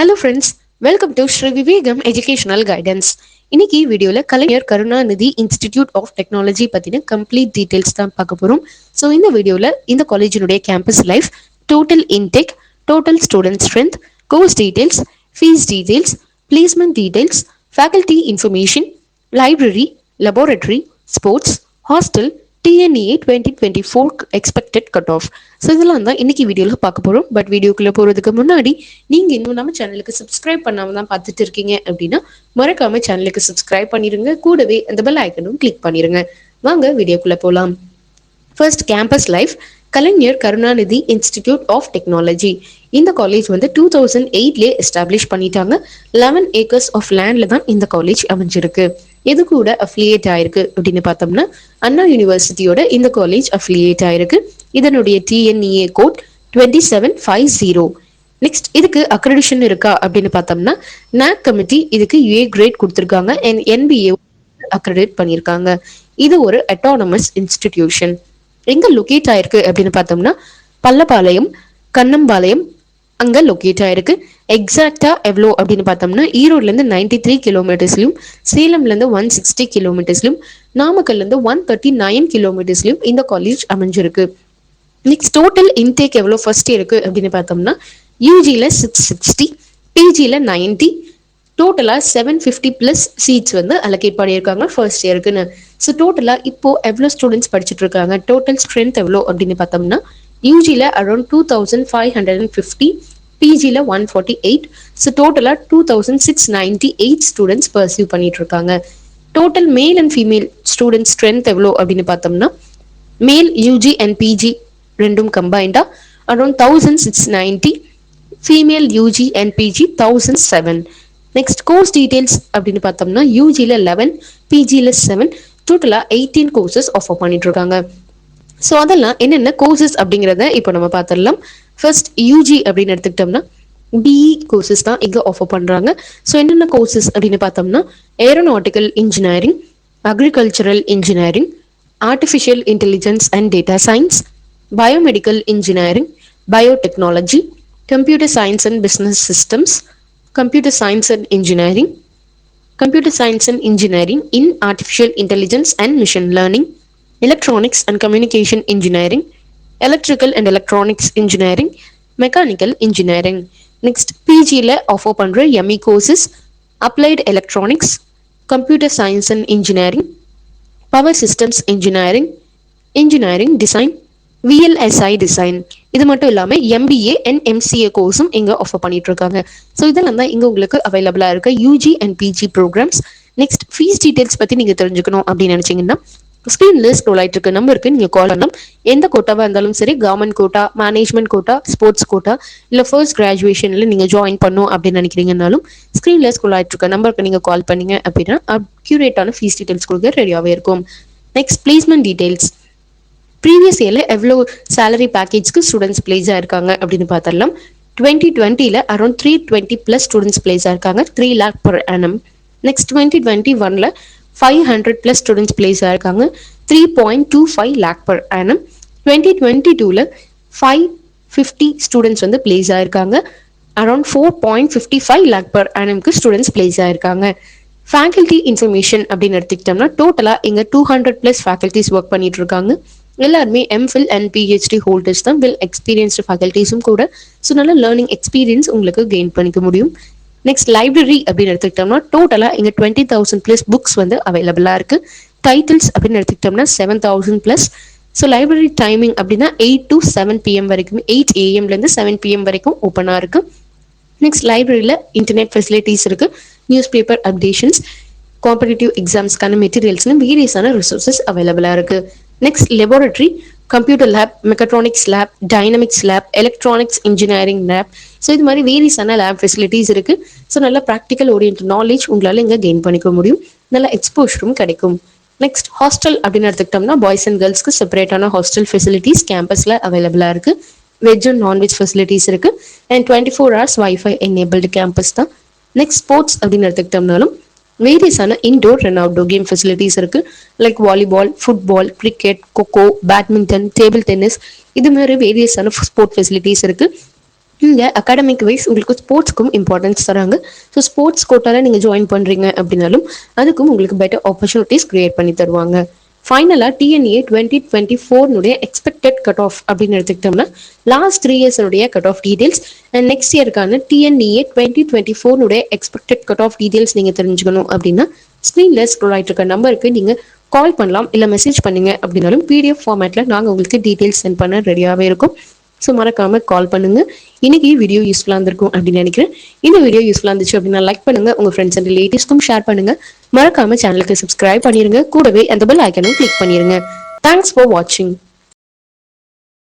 Hello friends, welcome to Sri Vivekam educational guidance. இன்னைக்கு வீடியோவில் Kalaignar Karunanidhi institute of technology பற்றின கம்ப்ளீட் டீடைல்ஸ் தான் பார்க்க போகிறோம். ஸோ இந்த வீடியோவில் இந்த காலேஜினுடைய campus life, total intake, total student strength, course details, fees details, placement details, faculty information, library, laboratory, sports, hostel, TNEA 2024 expected cut off. So இதெல்லாம் தான் இன்னைக்கு வீடியோவில் பார்க்க போகிறோம். பட் வீடியோக்குள்ளே போகிறதுக்கு முன்னாடி நீங்கள் இன்னும் நம்ம சேனலுக்கு சப்ஸ்கிரைப் பண்ணாமல் தான் பார்த்துட்டு இருக்கீங்க அப்படின்னா மறக்காம சேனலுக்கு சப்ஸ்கிரைப் பண்ணிடுங்க. கூடவே அந்த பெல் ஐக்கனும் கிளிக் பண்ணிடுங்க. வாங்க வீடியோக்குள்ளே போகலாம். First campus life, Kalaignar Karunanidhi institute of technology. இந்த காலேஜ் வந்து 2008லே எஸ்டாப்ளிஷ் பண்ணிட்டாங்க. 11 ஏக்கர்ஸ் ஆஃப் லேண்ட்ல தான் இந்த காலேஜ் அமைஞ்சிருக்கு. எது கூட அஃபிலியேட் ஆயிருக்கு அப்படின்னு பார்த்தோம்னா அண்ணா யூனிவர்சிட்டியோட இந்த காலேஜ் அஃபிலியேட் ஆயிருக்கு. இதனுடைய டிஎன்இஏ கோட் 2750. நெக்ஸ்ட், இதுக்கு அக்ரெடிஷன் இருக்கா அப்படின்னு பார்த்தோம்னா NAAC கமிட்டி இதுக்கு ஏ கிரேட் கொடுத்துருக்காங்க அண்ட் NBA அக்ரெடிட் பண்ணியிருக்காங்க. இது ஒரு அட்டானமஸ் இன்ஸ்டிடியூஷன். எங்க லொகேட் ஆயிருக்கு அப்படின்னு பார்த்தோம்னா பல்லபாளையம், கண்ணம்பாளையம் அங்க லொகேட் ஆயிருக்கு. எக்ஸாக்டா எவ்வளோ அப்படின்னு பார்த்தோம்னா ஈரோட்ல இருந்து 93 கிலோமீட்டர்ஸ்லயும், சேலம்ல இருந்து 160 கிலோமீட்டர்ஸ்லயும், நாமக்கல்ல இருந்து 139 கிலோமீட்டர்ஸ்லயும் இந்த காலேஜ் அமைஞ்சிருக்கு. நெக்ஸ்ட், டோட்டல் இன்டேக் எவ்வளோ ஃபர்ஸ்ட் இருக்கு அப்படின்னு பார்த்தோம்னா யூஜியில் 660, பிஜியில் 90, டோட்டலாக 750 ப்ளஸ் சீட்ஸ் வந்து அலோகேட் பண்ணியிருக்காங்க ஃபர்ஸ்ட் இயருக்குன்னு. ஸோ டோட்டலாக இப்போ எவ்வளோ ஸ்டூடெண்ட்ஸ் படிச்சுட்டு இருக்காங்க, டோட்டல் ஸ்ட்ரென்த் எவ்வளோ அப்படின்னு பார்த்தோம்னா யூஜியில் அரௌண்ட் 2550, பிஜியில் 148. ஸோ டோட்டலாக 2698 ஸ்டூடெண்ட்ஸ் பர்சியூ பண்ணிட்டு இருக்காங்க. Total male and female student strength எவ்வளோ அப்படின்னு பார்த்தோம்னா மேல் யூஜி அண்ட் பிஜி ரெண்டும் கம்பைண்டா around 1690, female UG and PG 1007. Next, course details அப்படின்னு பார்த்தோம்னா யூஜியில் 11, பிஜியில் 7, டோட்டலாக 18 கோர்சஸ் ஆஃபர் பண்ணிட்டு இருக்காங்க. ஸோ அதெல்லாம் என்னென்ன கோர்சஸ் அப்படிங்கிறத இப்போ நம்ம பார்த்துடலாம். ஃபர்ஸ்ட் யூஜி அப்படின்னு எடுத்துக்கிட்டோம்னா பிஇ கோர்சஸ் தான் இங்கே ஆஃபர் பண்ணுறாங்க. ஸோ என்னென்ன கோர்சஸ் அப்படின்னு பார்த்தோம்னா aeronautical engineering, agricultural engineering, artificial intelligence and data science, biomedical engineering, biotechnology, computer science and business systems, computer science and engineering, computer science and engineering in artificial intelligence and machine learning, electronics and communication engineering, electrical and electronics engineering, mechanical engineering. Next, PG ல offer பண்ற ME courses applied electronics, computer science and engineering, power systems engineering, engineering design, VLSI design. இது மட்டும் இல்லாமல் MBA and MCA கோர்ஸும் இங்கே offer பண்ணிட்டு இருக்காங்க. So இதெல்லாம் தான் இங்கே உங்களுக்கு அவைலபிளாக இருக்க UG and PG programs. Next, fees details பற்றி நீங்கள் தெரிஞ்சுக்கணும் அப்படின்னு நினச்சிங்கன்னா ஸ்க்ரீனில் ஸ்க்ரோல் ஆகிட்டு இருக்க நம்பருக்கு நீங்கள் கால் பண்ணலாம். எந்த கோட்டாவாக இருந்தாலும் சரி, government quota, management quota, sports quota, இல்லை ஃபர்ஸ்ட் கிராஜுவேஷனில் நீங்கள் ஜாயின் பண்ணும் அப்படின்னு நினைக்கிறீங்கனாலும் ஸ்க்ரீனில் ஸ்க்ரோல் ஆகிட்டு இருக்க நம்பருக்கு நீங்கள் கால் பண்ணீங்க அப்படின்னா அக்யூரேட்டான ஃபீஸ் டீடைல்ஸ் கொடுக்க ரெடியாகவே இருக்கும். Next, placement details. ப்ரீவியஸ் இயர்ல எவ்வளோ சேலரி பேக்கேஜ்க்கு ஸ்டூடெண்ட்ஸ் பிளேஸ் ஆயிருக்காங்க அப்படின்னு பார்த்தரலாம். 2020ல அரௌண்ட் 320 ப்ளஸ் ஸ்டூடெண்ட்ஸ் பிளேஸ் ஆயிருக்காங்க, 3 lakh per annum. நெக்ஸ்ட் 2021ல 500 ப்ளஸ் ஸ்டூடெண்ட்ஸ் பிளேஸ் ஆயிருக்காங்க, 3.25 lakh per annum. 2022ல 550 ஸ்டூடெண்ட்ஸ் வந்து பிளேஸ் ஆயிருக்காங்க, அரௌண்ட் 4.55 lakh per annumக்கு ஸ்டூடெண்ட்ஸ் பிளேஸ் ஆயிருக்காங்க. ஃபேக்கல்டி இன்ஃபர்மேஷன் அப்படின்னு எடுத்துக்கிட்டோம்னா டோட்டலாக இங்கே 200 ப்ளஸ் ஃபேக்கல்டிஸ் ஒர்க் பண்ணிட்டு இருக்காங்க. எல்லாருமே எம்ஃபில் அண்ட் பிஹெச்டி ஹோல்டர்ஸ் தான், வெல் எக்ஸ்பீரியன்ஸ்டு ஃபேக்கல்டிஸும் கூட. ஸோ நல்ல லேர்னிங் எக்ஸ்பீரியன்ஸ் உங்களுக்கு கெயின் பண்ணிக்க முடியும். நெக்ஸ்ட், லைப்ரரி அப்படின்னு எடுத்துக்கிட்டோம்னா டோட்டலாக இங்கே 20,000 ப்ளஸ் புக்ஸ் வந்து அவைலபிளாக இருக்குது. டைட்டில்ஸ் அப்படின்னு எடுத்துக்கிட்டோம்னா 7,000 ப்ளஸ். ஸோ லைப்ரரி டைமிங் அப்படின்னா 8 to 7 PM வரைக்கும், 8 AM -7 PM வரைக்கும் ஓப்பனாக இருக்குது. நெக்ஸ்ட், லைப்ரரியில் இன்டர்நெட் ஃபெசிலிட்டிஸ் இருக்குது, நியூஸ் பேப்பர் அப்டேஷன்ஸ், காம்படிட்டிவ் எக்ஸாம்ஸ்க்கான மெட்டீரியல்ஸ்னு வேரியஸான ரிசோர்ஸஸ் அவைலபிளாக இருக்குது. Next, laboratory, computer lab, mechatronics lab, dynamics lab, electronics engineering lab. So இது மாதிரி வேரியஸான லேப் ஃபெசிலிட்டிஸ் இருக்குது. ஸோ நல்ல ப்ராக்டிக்கல் ஓரியன்ட் நாலேஜ் உங்களால் இங்கே கெயின் பண்ணிக்க முடியும், நல்ல எக்ஸ்போஷரும் கிடைக்கும். நெக்ஸ்ட், ஹாஸ்டல் அப்படின்னு எடுத்துக்கிட்டோம்னா பாய்ஸ் அண்ட் கேர்ள்ஸ்க்கு செப்பரேட்டான ஹாஸ்டல் ஃபெசிலிட்டிஸ் கேம்பஸில் அவைலபிளாக இருக்குது. வெஜ் அண்ட் நான்வெஜ் ஃபெசிலிட்டிஸ் இருக்குது and 24 hours wifi enabled campus தான். நெக்ஸ்ட், ஸ்போர்ட்ஸ் அப்படின்னு எடுத்துக்கிட்டோம்னாலும் வேரியஸான indoor and outdoor game facilities இருக்குது. Like volleyball, football, cricket, kho-kho, badminton, table tennis, இது மாதிரி வேரியஸான ஸ்போர்ட் ஃபெசிலிட்டிஸ் இருக்குது. இங்க அகாடமிக் வைஸ் உங்களுக்கு ஸ்போர்ட்ஸ்க்கும் இம்பார்ட்டன்ஸ் தராங்க. ஸோ ஸ்போர்ட்ஸ் கோட்டால நீங்க ஜாயின் பண்றீங்க அப்படின்னாலும் அதுக்கும் உங்களுக்கு பெட்டர் ஆப்பர்ச்சுனிட்டிஸ் கிரியேட் பண்ணி தருவாங்க. ஃபைனலா டிஎன்ஏ 2024 எக்ஸ்பெக்டட் கட் ஆஃப் அப்படின்னு எடுத்துக்கிட்டோம்னா last 3 years cut off details and next இயருக்கான TNEA 2024 expected cut off details நீங்க தெரிஞ்சுக்கணும் அப்படின்னா ஸ்க்ரீன்ல ஸ்க்ரோல் ஆயிட்டு இருக்க நம்பருக்கு நீங்க கால் பண்ணலாம், இல்ல மெசேஜ் பண்ணீங்க அப்படின்னாலும் பிடிஎஃப் ஃபார்மேட்ல நாங்க உங்களுக்கு டீடைல்ஸ் சென்ட் பண்ண ரெடியாவே இருக்கும். ஸோ மறக்காம கால் பண்ணுங்க. இன்னைக்கு வீடியோ யூஸ்ஃபுல்லா இருந்திருக்கும் அப்படின்னு நினைக்கிறேன். இந்த வீடியோ யூஸ்ஃபுல்லா இருந்துச்சு அப்படின்னா லைக் பண்ணுங்க, உங்க ஃப்ரெண்ட்ஸ் அண்ட் ரிலேட்டிவ்ஸ்க்கும் ஷேர் பண்ணுங்க. மறக்காம சேனலுக்கு சப்ஸ்கிரைப் பண்ணிருங்க, கூடவே அந்த பெல் ஐக்கனும் கிளிக் பண்ணிருங்க. தேங்க்ஸ் ஃபார் வாட்சிங்.